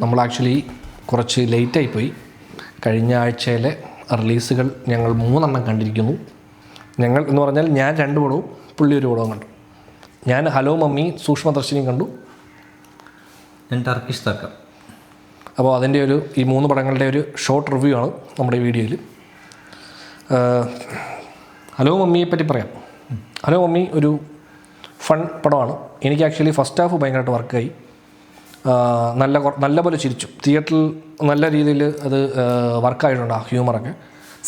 നമ്മൾ ആക്ച്വലി കുറച്ച് ലേറ്റായിപ്പോയി. കഴിഞ്ഞ ആഴ്ചയിലെ റിലീസുകൾ ഞങ്ങൾ 3 കണ്ടിരിക്കുന്നു. ഞങ്ങൾ എന്ന് പറഞ്ഞാൽ ഞാൻ 2 പടവും പുള്ളി 1 പടവും കണ്ടു. ഞാൻ ഹലോ മമ്മി സൂക്ഷ്മദർശിനിയും കണ്ടു. ഞാൻ ടർക്കിഷ് തക്കം. അപ്പോൾ അതിൻ്റെ ഈ 3 പടങ്ങളുടെ ഒരു ഷോർട്ട് റിവ്യൂ ആണ് നമ്മുടെ ഈ വീഡിയോയിൽ. ഹലോ മമ്മിയെ പറ്റി പറയാം. ഹലോ മമ്മി ഒരു ഫൺ പടമാണ്. എനിക്ക് ആക്ച്വലി ഫസ്റ്റ് ഹാഫ് ഭയങ്കരമായിട്ട് വർക്കായി. നല്ല പോലെ ചിരിച്ചു. തിയേറ്ററിൽ നല്ല രീതിയിൽ അത് വർക്കായിട്ടുണ്ട് ആ ഹ്യൂമറൊക്കെ.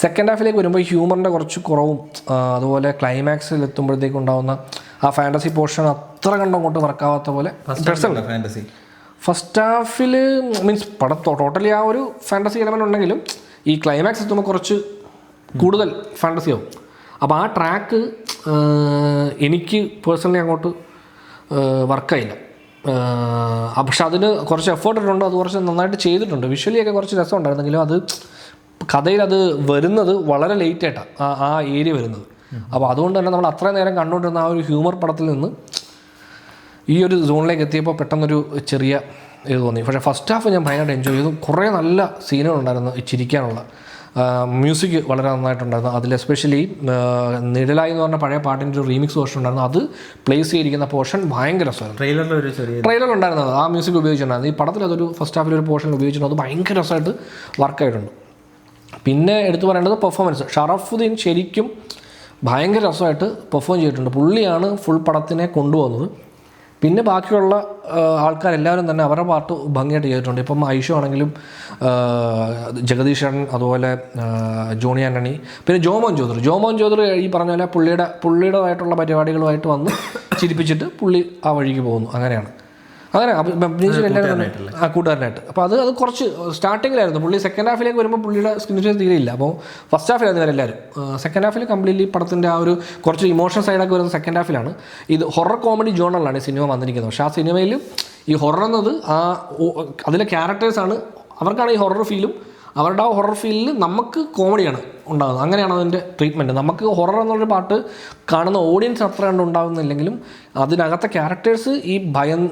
സെക്കൻഡ് ഹാഫിലേക്ക് വരുമ്പോൾ ഈ ഹ്യൂമറിൻ്റെ കുറച്ച് കുറവും അതുപോലെ ക്ലൈമാക്സിൽ എത്തുമ്പോഴത്തേക്ക് ഉണ്ടാകുന്ന ആ ഫാൻറ്റസി പോർഷൻ അത്ര കണ്ടങ്ങോട്ട് വർക്കാവാത്ത പോലെ ഫാൻറ്റസി ഫസ്റ്റ് ഹാഫിൽ മീൻസ് പടം ടോട്ടലി ആ ഒരു ഫാൻറ്റസി എലമെൻ്റ് ഉണ്ടെങ്കിലും ഈ ക്ലൈമാക്സ് എത്തുമ്പോൾ കുറച്ച് കൂടുതൽ ഫാൻറ്റസി ആവും. അപ്പോൾ ആ ട്രാക്ക് എനിക്ക് പേഴ്സണലി അങ്ങോട്ട് വർക്കായില്ല. പക്ഷെ അതിന് കുറച്ച് എഫേർട്ട് ഇട്ടുണ്ട്. അത് കുറച്ച് നന്നായിട്ട് ചെയ്തിട്ടുണ്ട്. വിഷ്വലിയൊക്കെ കുറച്ച് രസം ഉണ്ടായിരുന്നെങ്കിലും അത് കഥയിൽ അത് വരുന്നത് വളരെ ലേറ്റായിട്ടാണ് ആ ഏരിയ വരുന്നത്. അപ്പോൾ അതുകൊണ്ട് തന്നെ നമ്മൾ അത്രയും നേരം കണ്ടുകൊണ്ടിരുന്ന ആ ഒരു ഹ്യൂമർ പടത്തിൽ നിന്ന് ഈ ഒരു സോണിലേക്ക് എത്തിയപ്പോൾ പെട്ടെന്നൊരു ചെറിയ ഇത് തോന്നി. പക്ഷേ ഫസ്റ്റ് ഹാഫ് ഞാൻ ഭയങ്കരമായിട്ട് എൻജോയ് ചെയ്തു. കുറേ നല്ല സീനുകളുണ്ടായിരുന്നു ചിരിക്കാനുള്ള. മ്യൂസിക് വളരെ നന്നായിട്ടുണ്ടായിരുന്നു. അതിൽ എസ്പെഷ്യലി നിഴലായി എന്ന് പറഞ്ഞ പഴയ പാട്ടിൻ്റെ ഒരു റീമിക്സ് പോർഷൻ ഉണ്ടായിരുന്നു. അത് പ്ലേസ് ചെയ്തിരിക്കുന്ന പോർഷൻ ഭയങ്കര രസമായിരുന്നു. ട്രെയിലറിലുണ്ടായിരുന്നത് ആ മ്യൂസിക് ഉപയോഗിച്ചിട്ടുണ്ടായിരുന്നു. ഈ പടത്തിൽ അതൊരു ഫസ്റ്റ് ഹാഫിലൊരു പോർഷൻ ഉപയോഗിച്ചിട്ടുണ്ട്. അത് ഭയങ്കര രസമായിട്ട് വർക്കായിട്ടുണ്ട്. പിന്നെ എടുത്തു പറയേണ്ടത് പെർഫോമൻസ്. ഷറഫുദ്ദീൻ ശരിക്കും ഭയങ്കര രസമായിട്ട് പെർഫോം ചെയ്തിട്ടുണ്ട്. പുള്ളിയാണ് ഫുൾ പടത്തിനെ കൊണ്ടുപോകുന്നത്. പിന്നെ ബാക്കിയുള്ള ആൾക്കാരെല്ലാവരും തന്നെ അവരുടെ പാട്ട് ഭംഗിയായിട്ട് ചെയ്തിട്ടുണ്ട്. ഇപ്പം ഐഷു ആണെങ്കിലും ജഗദീശൻ, അതുപോലെ ജോണി ആൻ്റണി, പിന്നെ ജോമോൻ ചൗധരി ഈ പറഞ്ഞ പോലെ പുള്ളിയുടേതായിട്ടുള്ള പരിപാടികളുമായിട്ട് വന്ന് ചിരിപ്പിച്ചിട്ട് പുള്ളി ആ വഴിക്ക് പോകുന്നു. അങ്ങനെ എല്ലാവരും കൂട്ടുകാരനായിട്ട്. അപ്പോൾ അത് കുറച്ച് സ്റ്റാർട്ടിങ്ങിലായിരുന്നു. പുള്ളി സെക്കൻഡ് ഹാഫിലേക്ക് വരുമ്പോൾ പുള്ളിയുടെ സ്ക്രീൻ സ്പേസ് തീരെയില്ല. അപ്പോൾ ഫസ്റ്റ് ഹാഫിലായിരുന്നു ഇവരെല്ലാവരും. സെക്കൻഡ് ഹാഫിൽ കംപ്ലീറ്റ്ലി പടത്തിൻ്റെ ആ ഒരു കുറച്ച് ഇമോഷൻ സൈഡൊക്കെ വരുന്നത് സെക്കൻഡ് ഹാഫിലാണ്. ഇത് ഹൊറർ കോമഡി ജോണറിലാണ് ഈ സിനിമ വന്നിരിക്കുന്നത്. പക്ഷേ ആ സിനിമയിൽ ഈ ഹൊറർ എന്നത് അതിലെ ക്യാരക്ടേഴ്സാണ്, അവർക്കാണ് ഈ ഹൊറർ ഫീലും. അവരുടെ ആ ഹൊറർ ഫീലിൽ നമുക്ക് കോമഡിയാണ് ഉണ്ടാകുന്നത്. അങ്ങനെയാണ് അതിൻ്റെ ട്രീറ്റ്മെൻറ്റ്. നമുക്ക് ഹൊറർ എന്നുള്ളൊരു പാട്ട് കാണുന്ന ഓഡിയൻസ് അത്ര കണ്ട് ഉണ്ടാകുന്നില്ലെങ്കിലും അതിനകത്തെ ക്യാരക്ടേഴ്സ് ഈ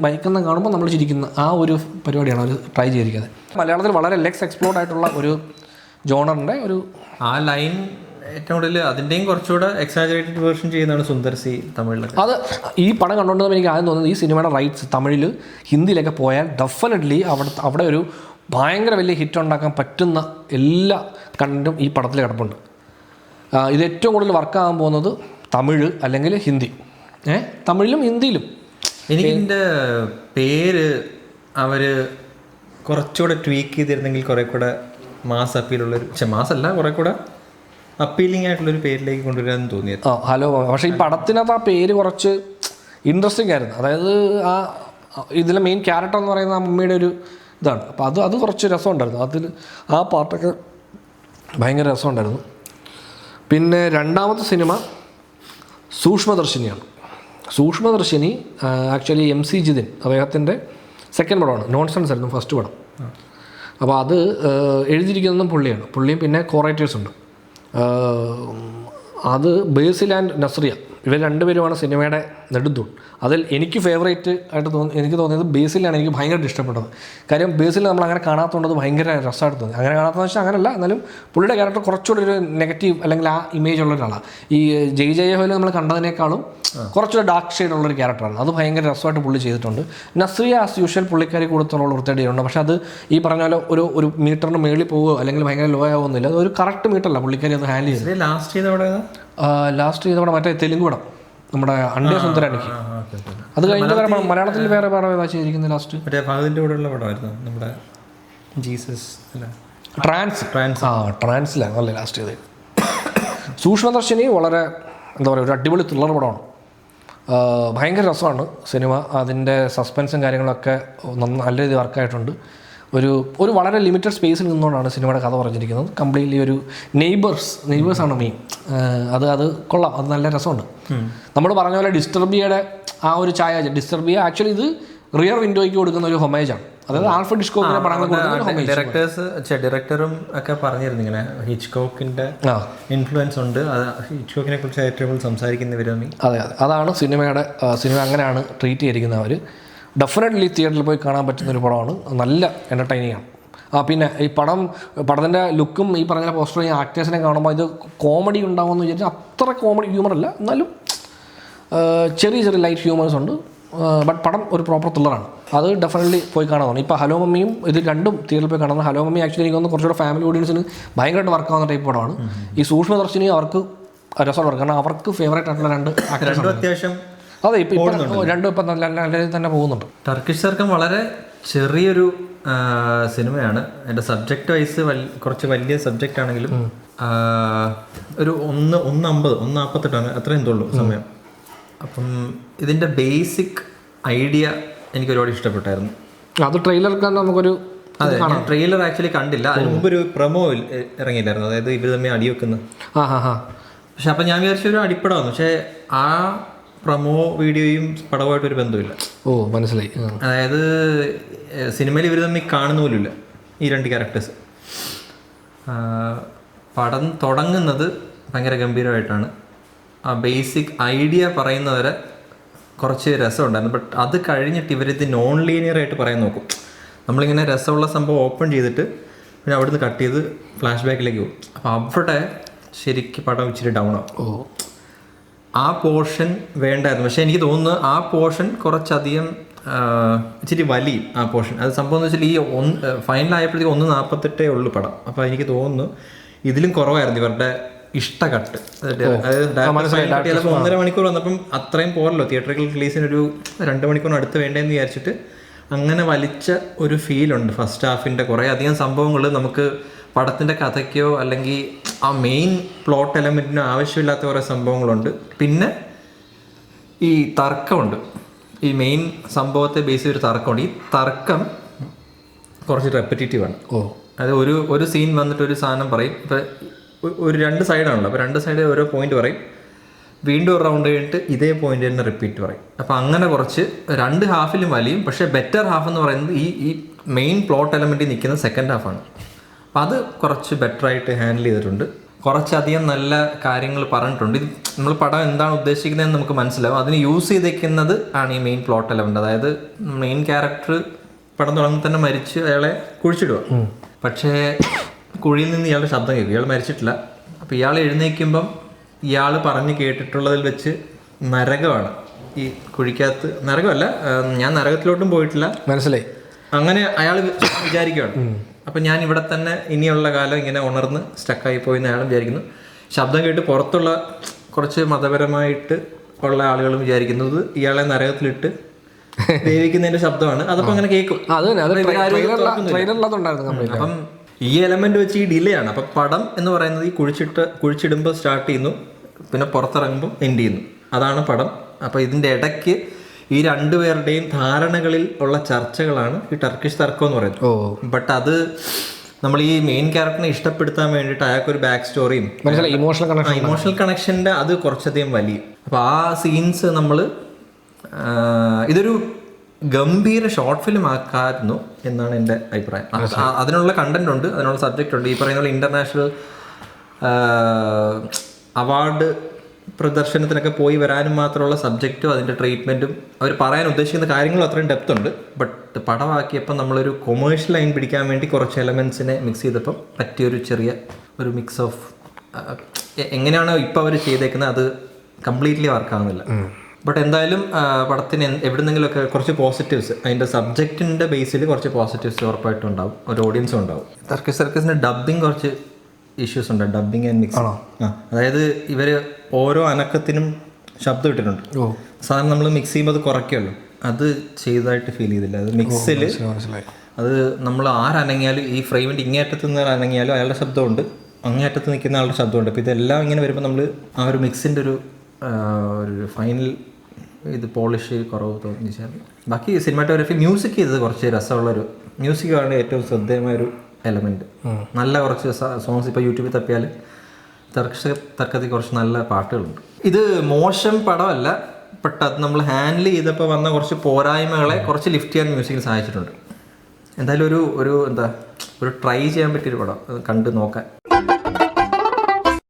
ഭയക്കുന്ന കാണുമ്പോൾ നമ്മൾ ചിരിക്കുന്ന ആ ഒരു പരിപാടിയാണ് അവർ ട്രൈ ചെയ്തിരിക്കുന്നത്. മലയാളത്തിൽ വളരെ ലെക്സ് എക്സ്പ്ലോർഡ് ആയിട്ടുള്ള ഒരു ജോണറിൻ്റെ ഒരു ആ ലൈൻ ഏറ്റവും കൂടുതൽ അതിൻ്റെയും കുറച്ചുകൂടെ എക്സാജറേറ്റഡ് വേർഷൻ ചെയ്യുന്നതാണ് സുന്ദർസി തമിഴിലൊക്കെ. അത് ഈ പടം കണ്ടുകൊണ്ടപ്പോൾ എനിക്ക് ആദ്യം തോന്നുന്നത് ഈ സിനിമയുടെ റൈറ്റ്സ് തമിഴിൽ ഹിന്ദിയിലൊക്കെ പോയാൽ ഡെഫിനറ്റ്ലി അവിടെ ഒരു ഭയങ്കര വലിയ ഹിറ്റ് ഉണ്ടാക്കാൻ പറ്റുന്ന എല്ലാ കണ്ടന്റും ഈ പടത്തിൽ കിടപ്പുണ്ട്. ഇത് ഏറ്റവും കൂടുതൽ വർക്കാകാൻ പോകുന്നത് തമിഴ് അല്ലെങ്കിൽ ഹിന്ദി. തമിഴിലും ഹിന്ദിയിലും. എനിക്കിതിൻ്റെ പേര് അവർ കുറച്ചുകൂടെ ട്വീക്ക് ചെയ്തിരുന്നെങ്കിൽ കുറേ കൂടെ മാസ് അപ്പീലുള്ളൊരു മാസല്ല കുറേ കൂടെ അപ്പീലിംഗ് ആയിട്ടുള്ളൊരു പേരിലേക്ക് കൊണ്ടുവരാമെന്ന് തോന്നിയത്. ഹലോ. പക്ഷേ ഈ പടത്തിനകത്ത് ആ പേര് കുറച്ച് ഇൻട്രസ്റ്റിംഗ് ആയിരുന്നു. അതായത് ആ ഇതിലെ മെയിൻ ക്യാരക്ടർ എന്ന് പറയുന്ന ആ മമ്മിയുടെ ഒരു ഇതാണ്. അപ്പോൾ അത് കുറച്ച് രസമുണ്ടായിരുന്നു. അതിൽ ആ പാട്ടൊക്കെ ഭയങ്കര രസമുണ്ടായിരുന്നു. പിന്നെ രണ്ടാമത്തെ cinema സൂക്ഷ്മദർശിനിയാണ്. Sookshmadarshini actually MC Jithin അദ്ദേഹത്തിൻ്റെ സെക്കൻഡ് പടമാണ്. നോൺസെൻസ് ആയിരുന്നു ഫസ്റ്റ് പടം. അപ്പോൾ അത് എഴുതിയിരിക്കുന്നതും പുള്ളിയും പിന്നെ കോറൈറ്റേഴ്സ് ഉണ്ട്. അത് ബേസിൽ ആൻഡ് നസ്രിയ ഇവർ 2 പേരുമാണ് സിനിമയുടെ നെടുന്തൂൺ. അതിൽ എനിക്ക് ഫേവറേറ്റ് ആയിട്ട് എനിക്ക് തോന്നിയത് ബേസിലാണ്. എനിക്ക് ഭയങ്കരമായിട്ട് ഇഷ്ടപ്പെട്ടത്. കാര്യം ബേസിൽ നമ്മൾ അങ്ങനെ കാണാത്തതുകൊണ്ട് ഭയങ്കര രസമായിട്ട് തോന്നി. അങ്ങനെ കാണാത്തതെന്ന് വെച്ചാൽ അങ്ങനെയല്ല, എന്നാലും പുള്ളിയുടെ ക്യാരക്ടർ കുറച്ചുകൂടി ഒരു നെഗറ്റീവ് അല്ലെങ്കിൽ ആ ഇമേജ് ഉള്ള ഒരാളാണ്. ഈ ജയ് നമ്മൾ കണ്ടതിനേക്കാളും കുറച്ചുകൂടി ഡാർക്ക് ഷെയ്ഡ് ഉള്ളൊരു ക്യാരക്ടറാണ്. അത് ഭയങ്കര രസമായിട്ട് പുള്ളി ചെയ്തിട്ടുണ്ട്. നസ്രിയ ആസ് യൂഷ്വൽ പുള്ളിക്കാരി കൊടുത്തുള്ള വൃത്തിയായിട്ടുണ്ട്. പക്ഷേ അത് ഈ പറഞ്ഞ പോലെ ഒരു മീറ്ററിന് മേളിൽ പോവുകയോ അല്ലെങ്കിൽ ഭയങ്കര ലോ ആവുന്നില്ല. അത് ഒരു കറക്റ്റ് മീറ്ററല്ല പുള്ളിക്കാരി അത് ഹാൻഡിൽ ചെയ്തത്. ലാസ്റ്റ് ചെയ്തവിടെ മറ്റേ തെലുങ്ക് പടം നമ്മുടെ അണ്ടേ സുന്ദരാനിക്ക്. അത് കഴിഞ്ഞ മലയാളത്തിൽ വേറെ പടം ഏതാ ചെയ്തിരിക്കുന്നത് ലാസ്റ്റ്? നമ്മുടെ ജീസസ് ട്രാൻസിലാണ് അല്ലേ ലാസ്റ്റ് ചെയ്തത്. സൂക്ഷ്മദർശിനി വളരെ എന്താ പറയുക ഒരു അടിപൊളി ത്രില്ലർ പടമാണ്. ഭയങ്കര രസമാണ് സിനിമ. അതിൻ്റെ സസ്പെൻസും കാര്യങ്ങളൊക്കെ നല്ല രീതിയിൽ വർക്കായിട്ടുണ്ട്. ഒരു വളരെ ലിമിറ്റഡ് സ്പേസിൽ നിന്നുകൊണ്ടാണ് സിനിമയുടെ കഥ പറഞ്ഞിരിക്കുന്നത്. കംപ്ലീറ്റ്ലി ഒരു നെയ്ബേഴ്സാണ് മെയിൻ. അത് കൊള്ളാം. അത് നല്ല രസമുണ്ട്. നമ്മൾ പറഞ്ഞ പോലെ ഡിസ്റ്റർബിയയുടെ ആ ഒരു ഡിസ്റ്റർബിയ ആക്ച്വലി ഇത് റിയർ വിൻഡോയ്ക്ക് കൊടുക്കുന്ന ഒരു ഹൊമേജാണ്. അതായത് ആൽഫ്രഡ് ഹിച്ച്കോക്കിന്റെ പടങ്ങൾ ഡയറക്ടറും ഒക്കെ പറഞ്ഞിരുന്നു ഇങ്ങനെ ഹിച്ച്കോക്കിന്റെ ഇൻഫ്ലുവൻസ് ഉണ്ട്, ഹിച്ച്കോക്കിനെ കുറിച്ച് ഏറ്റവും സംസാരിക്കുന്നവരും. അതെ, അതാണ് സിനിമ അങ്ങനെയാണ് ട്രീറ്റ് ചെയ്തിരിക്കുന്നത് അവർ. ഡെഫിനറ്റ്ലി തിയേറ്ററിൽ പോയി കാണാൻ പറ്റുന്ന ഒരു പടമാണ്. നല്ല എൻ്റർടൈനിങ് ആണ്. പിന്നെ ഈ പടത്തിൻ്റെ ലുക്കും ഈ പറഞ്ഞ പോസ്റ്റർ ഈ ആക്ടേഴ്സിനെ കാണുമ്പോൾ ഇത് കോമഡി ഉണ്ടാവുമെന്ന് വിചാരിച്ചാൽ അത്ര കോമഡി ഹ്യൂമർ അല്ല, എന്നാലും ചെറിയ ചെറിയ ലൈറ്റ് ഹ്യൂമേഴ്സ് ഉണ്ട്. ബട്ട് പടം ഒരു പ്രോപ്പർ ത്രില്ലറാണ്. അത് ഡെഫിനറ്റ്ലി പോയി കാണാവുന്നതാണ്. ഇപ്പോൾ ഹലോ മമ്മിയും ഇത് രണ്ടും തിയേറ്ററിൽ പോയി കാണുന്നത്. ഹലോ മമ്മി ആക്ച്വലി എനിക്ക് തോന്നുന്നു കുറച്ചുകൂടെ ഫാമിലി ഓഡിയൻസിന് ഭയങ്കരമായിട്ട് വർക്കാവുന്ന ടൈപ്പ് പടമാണ്. ഈ സൂക്ഷ്മദർശിനി അവർക്ക് രസമാണ്, കാരണം അവർക്ക് ഫേവറേറ്റ് ആയിട്ടുള്ള രണ്ട് ആക്ടേഴ്സ് അത്യാവശ്യം അതെ ഇപ്പോൾ രണ്ടും ഇപ്പം നല്ല രീതിയിൽ തന്നെ പോകുന്നുണ്ട്. ടർക്കിഷ് സർക്കം വളരെ ചെറിയൊരു സിനിമയാണ്. എൻ്റെ സബ്ജക്റ്റ് വൈസ് കുറച്ച് വലിയ സബ്ജക്റ്റ് ആണെങ്കിലും ഒരു 1:50 അത്രയും തോള്ളൂ സമയം. അപ്പം ഇതിൻ്റെ ബേസിക് ഐഡിയ എനിക്ക് ഒരുപാട് ഇഷ്ടപ്പെട്ടായിരുന്നു. അത് ട്രെയിലർ നമുക്കൊരു അതെ, ഞാൻ ട്രെയിലർ ആക്ച്വലി കണ്ടില്ല. അതിന് മുമ്പ് ഒരു പ്രൊമോ ഇറങ്ങിയില്ലായിരുന്നു, അതായത് ഇവർ തമ്മിൽ അടിവെക്കുന്ന. പക്ഷെ അപ്പം ഞാൻ വിചാരിച്ച ഒരു അടിപ്പടമായിരുന്നു. പക്ഷേ ആ പ്രൊമോ വീഡിയോയും പടവുമായിട്ടൊരു ബന്ധമില്ല. മനസ്സിലായി. അതായത് സിനിമയിൽ ഇവർ തമ്മിൽ കാണുന്ന പോലുമില്ല ഈ രണ്ട് ക്യാരക്ടേഴ്സ്. പടം തുടങ്ങുന്നത് ഭയങ്കര ഗംഭീരമായിട്ടാണ്. ആ ബേസിക് ഐഡിയ പറയുന്നവരെ കുറച്ച് രസമുണ്ടായിരുന്നു. ബട്ട് അത് കഴിഞ്ഞിട്ട് ഇവരിത് നോൺ ലീനിയർ ആയിട്ട് പറയാൻ നോക്കും. നമ്മളിങ്ങനെ രസമുള്ള സംഭവം ഓപ്പൺ ചെയ്തിട്ട് പിന്നെ അവിടുന്ന് കട്ട് ചെയ്ത് ഫ്ലാഷ് ബാക്കിലേക്ക് പോകും. അപ്പോൾ അവിടെ ശരിക്കും പടം ഇച്ചിരി ഡൗൺ ആവും. ആ പോർഷൻ വേണ്ടായിരുന്നു. പക്ഷേ എനിക്ക് തോന്നുന്നു ആ പോർഷൻ കുറച്ചധികം ഇച്ചിരി വലിയും ആ പോർഷൻ. അത് സംഭവം എന്ന് വെച്ചാൽ ഈ ഫൈനലായപ്പോഴത്തേക്ക് 1:48 ഉള്ളൂ പടം. അപ്പോൾ എനിക്ക് തോന്നുന്നു ഇതിലും കുറവായിരുന്നു ഇവരുടെ ഇഷ്ടകട്ട്. അതായത് 1.5 മണിക്കൂർ വന്നപ്പം അത്രയും പോരല്ലോ, തിയേറ്ററിക്കൽ റിലീസിനൊരു 2 മണിക്കൂറിന് അടുത്ത് വേണ്ടതെന്ന് വിചാരിച്ചിട്ട് അങ്ങനെ വലിച്ച ഒരു ഫീലുണ്ട് ഫസ്റ്റ് ഹാഫിൻ്റെ. കുറേ അധികം സംഭവങ്ങൾ നമുക്ക് പടത്തിൻ്റെ കഥയ്ക്കോ അല്ലെങ്കിൽ ആ മെയിൻ പ്ലോട്ട് എലമെൻറ്റിനോ ആവശ്യമില്ലാത്ത കുറേ സംഭവങ്ങളുണ്ട്. പിന്നെ ഈ തർക്കമുണ്ട്, ഈ മെയിൻ സംഭവത്തെ ബേസ് ചെയ്തൊരു തർക്കമുണ്ട്. ഈ തർക്കം കുറച്ച് റെപ്പറ്റേറ്റീവാണ്. അത് ഒരു സീൻ വന്നിട്ട് ഒരു സാധനം പറയും. ഇപ്പം ഒരു 2 സൈഡാണല്ലോ, അപ്പോൾ 2 സൈഡ് ഓരോ പോയിന്റ് പറയും, വീണ്ടും ഒരു റൗണ്ട് കഴിഞ്ഞിട്ട് ഇതേ പോയിന്റ് തന്നെ റിപ്പീറ്റ് പറയും. അപ്പോൾ അങ്ങനെ കുറച്ച് 2 ഹാഫിലും വലിയും. പക്ഷേ ബെറ്റർ ഹാഫ് എന്ന് പറയുന്നത് ഈ മെയിൻ പ്ലോട്ട് എലമെൻറ്റിൽ നിൽക്കുന്ന സെക്കൻഡ് ഹാഫാണ്. അപ്പോൾ അത് കുറച്ച് ബെറ്ററായിട്ട് ഹാൻഡിൽ ചെയ്തിട്ടുണ്ട്. കുറച്ചധികം നല്ല കാര്യങ്ങൾ പറഞ്ഞിട്ടുണ്ട്. ഇത് നമ്മൾ പടം എന്താണ് ഉദ്ദേശിക്കുന്നതെന്ന് നമുക്ക് മനസ്സിലാവും. അതിന് യൂസ് ചെയ്തേക്കുന്നത് ആണ് ഈ മെയിൻ പ്ലോട്ട് എലമെൻറ്റ്. അതായത് മെയിൻ ക്യാരക്ടർ പടം തുടങ്ങി തന്നെ മരിച്ച് അയാളെ കുഴിച്ചിടുക. പക്ഷേ കുഴിയിൽ നിന്ന് ഇയാളുടെ ശബ്ദം കേൾക്കും. ഇയാൾ മരിച്ചിട്ടില്ല. അപ്പോൾ ഇയാൾ എഴുന്നേൽക്കുമ്പം ഇയാൾ പറഞ്ഞ് കേട്ടിട്ടുള്ളതിൽ വെച്ച് നരകമാണ് ഈ കുഴിക്കകത്ത്. നരകമല്ല, ഞാൻ നരകത്തിലോട്ടും പോയിട്ടില്ല, മനസ്സിലായി. അങ്ങനെ അയാൾ വിചാരിക്കുകയാണ്. അപ്പം ഞാൻ ഇവിടെ തന്നെ ഇനിയുള്ള കാലം ഇങ്ങനെ ഉണർന്ന് സ്റ്റക്കായി പോയി എന്ന് അയാൾ വിചാരിക്കുന്നു. ശബ്ദം കേട്ട് പുറത്തുള്ള കുറച്ച് മതപരമായിട്ട് ഉള്ള ആളുകളും വിചാരിക്കുന്നത് ഇയാളെ നരകത്തിലിട്ട് ദേവിക്കുന്നതിൻ്റെ ശബ്ദമാണ്. അതപ്പോൾ അങ്ങനെ കേൾക്കും. അപ്പം ഈ എലമെന്റ് വെച്ച് ഈ ഡിലേ ആണ്. അപ്പം പടം എന്ന് പറയുന്നത് ഈ കുഴിച്ചിടുമ്പോൾ സ്റ്റാർട്ട് ചെയ്യുന്നു, പിന്നെ പുറത്തിറങ്ങുമ്പോൾ എൻഡ് ചെയ്യുന്നു. അതാണ് പടം. അപ്പോൾ ഇതിൻ്റെ ഇടയ്ക്ക് ഈ 2 പേരുടെയും ധാരണകളിൽ ഉള്ള ചർച്ചകളാണ് ഈ ടർക്കിഷ് തർക്കം എന്ന് പറയുന്നത്. ബട്ട് അത് നമ്മൾ ഈ മെയിൻ ക്യാരക്ടറിനെ ഇഷ്ടപ്പെടുത്താൻ വേണ്ടിയിട്ട് അയാൾക്കൊരു ബാക്ക് സ്റ്റോറിയും ഇമോഷണൽ കണക്ഷൻ്റെ അത് കുറച്ചധികം വലിയ. അപ്പോൾ ആ സീൻസ് നമ്മൾ ഇതൊരു ഗംഭീര ഷോർട്ട് ഫിലിം ആക്കായിരുന്നു എന്നാണ് എൻ്റെ അഭിപ്രായം. അതിനുള്ള കണ്ടന്റ് ഉണ്ട്, അതിനുള്ള സബ്ജക്റ്റ് ഉണ്ട്. ഈ പറയുന്ന ഇൻ്റർനാഷണൽ അവാർഡ് പ്രദർശനത്തിനൊക്കെ പോയി വരാനും മാത്രമുള്ള സബ്ജക്റ്റും അതിൻ്റെ ട്രീറ്റ്മെൻറ്റും അവർ പറയാൻ ഉദ്ദേശിക്കുന്ന കാര്യങ്ങളും അത്രയും ഡെപ്ത് ഉണ്ട്. ബട്ട് പടമാക്കിയപ്പോൾ നമ്മളൊരു കൊമേഴ്ഷ്യൽ ലൈൻ പിടിക്കാൻ വേണ്ടി കുറച്ച് എലമെൻസിനെ മിക്സ് ചെയ്തപ്പം പറ്റിയൊരു ചെറിയ ഒരു മിക്സ് ഓഫ് എങ്ങനെയാണോ ഇപ്പോൾ അവർ ചെയ്തേക്കുന്നത് അത് കംപ്ലീറ്റ്ലി വർക്കാവുന്നില്ല. ബട്ട് എന്തായാലും പടത്തിന് എവിടെന്നെങ്കിലുമൊക്കെ കുറച്ച് പോസിറ്റീവ്സ്, അതിൻ്റെ സബ്ജക്റ്റിൻ്റെ ബേസിൽ കുറച്ച് പോസിറ്റീവ്സ് ഉറപ്പായിട്ടും ഉണ്ടാവും, ഒരു ഓഡിയൻസും ഉണ്ടാവും. ടർക്കിഷ് സർക്കസിൻ്റെ ഡബ്ബിങ് കുറച്ച് ഇഷ്യൂസ് ഉണ്ട്, ഡബ്ബിങ് ആൻഡ് മിക്സ്. അതായത് ഇവർ ഓരോ അനക്കത്തിനും ശബ്ദം ഇട്ടിട്ടുണ്ട്. സാധാരണ നമ്മൾ മിക്സ് ചെയ്യുമ്പോൾ അത് കുറയ്ക്കുമല്ലോ, അത് ചെയ്തതായിട്ട് ഫീൽ ചെയ്തില്ല. അത് മിക്സിൽ അത് നമ്മൾ ആരനങ്ങിയാലും ഈ ഫ്രെയിമിൻ്റെ ഇങ്ങേറ്റത്ത് നിന്ന് അനങ്ങിയാലും അയാളുടെ ശബ്ദമുണ്ട്, അങ്ങേറ്റത്ത് നിൽക്കുന്ന ആളുടെ ശബ്ദമുണ്ട്. അപ്പോൾ ഇതെല്ലാം ഇങ്ങനെ വരുമ്പോൾ നമ്മൾ ആ ഒരു മിക്സിൻ്റെ ഒരു ഫൈനൽ ഇത് പോളിഷ് കുറവ് തോന്നിച്ചാൽ. ബാക്കി സിനിമാറ്റോഗ്രാഫി, മ്യൂസിക് ചെയ്തത് കുറച്ച് രസമുള്ളൊരു മ്യൂസിക്കാണ് ഏറ്റവും ശ്രദ്ധേയമായൊരു എലമെൻറ്റ്. നല്ല കുറച്ച് സോങ്സ് ഇപ്പോൾ യൂട്യൂബിൽ തപ്പിയാൽ തർക്കത്തിൽ കുറച്ച് നല്ല പാട്ടുകളുണ്ട്. ഇത് മോശം പടമല്ല, ബട്ട് അത് നമ്മൾ ഹാൻഡിൽ ചെയ്തപ്പോൾ വന്ന കുറച്ച് പോരായ്മകളെ കുറച്ച് ലിഫ്റ്റ് ചെയ്യാൻ മ്യൂസിക്കിൽ സഹായിച്ചിട്ടുണ്ട്. എന്തായാലും ഒരു ട്രൈ ചെയ്യാൻ പറ്റിയൊരു പടം, കണ്ട് നോക്കാൻ.